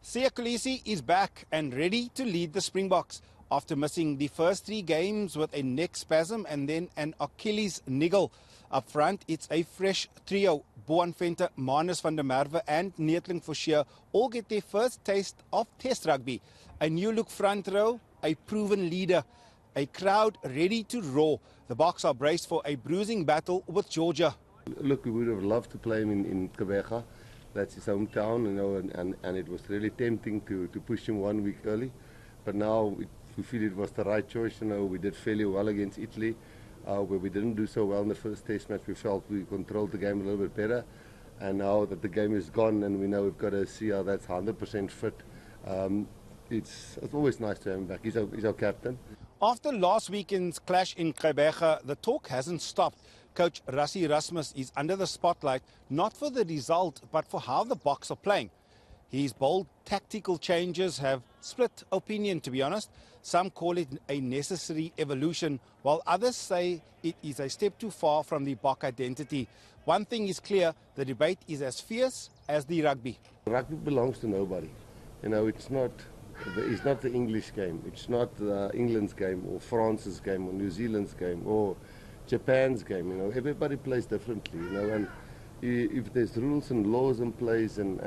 Kolisi is back and ready to lead the Springboks after missing the first 3 games with a neck spasm and then an Achilles niggle. Up front, it's a fresh trio. Boan Venter, Manus van der Merwe and Neetling Forshire all get their first taste of Test rugby. A new look front row, a proven leader, a crowd ready to roar. The Boks are braced for a bruising battle with Georgia. Look, we would have loved to play him in Quebec. That's his hometown, and it was really tempting to push him 1 week early. But now we feel it was the right choice. We did fairly well against Italy, where we didn't do so well in the first test match. We felt we controlled the game a little bit better. And now that the game is gone and we know we've got to see how that's 100% fit, it's always nice to have him back. He's our captain. After last weekend's clash in Quebec, the talk hasn't stopped. Coach Rassie Erasmus is under the spotlight, not for the result, but for how the Boks are playing. His bold tactical changes have split opinion, to be honest. Some call it a necessary evolution, while others say it is a step too far from the Bok identity. One thing is clear, the debate is as fierce as the rugby. Rugby belongs to nobody. It's not the English game, it's not England's game or France's game or New Zealand's game or Japan's game. Everybody plays differently, and if there's rules and laws in place and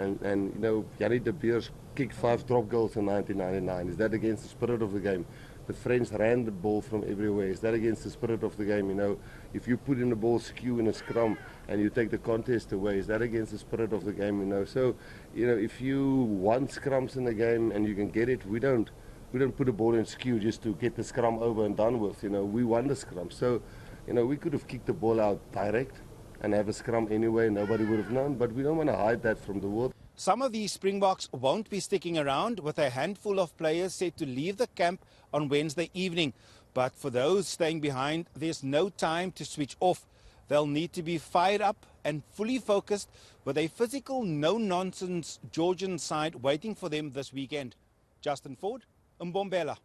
Jannie de Beers kicked 5 drop goals in 1999, is that against the spirit of the game? The French ran the ball from everywhere, is that against the spirit of the game? If you put in the ball skew in a scrum and you take the contest away, is that against the spirit of the game? So if you want scrums in the game and you can get it, we don't put the ball in skew just to get the scrum over and done with. We won the scrum. So we could have kicked the ball out direct and have a scrum anyway, nobody would have known, but we don't want to hide that from the world. Some of these Springboks won't be sticking around, with a handful of players set to leave the camp on Wednesday evening. But for those staying behind, there's no time to switch off. They'll need to be fired up and fully focused, with a physical, no-nonsense Georgian side waiting for them this weekend. Justin Ford, Mbombela.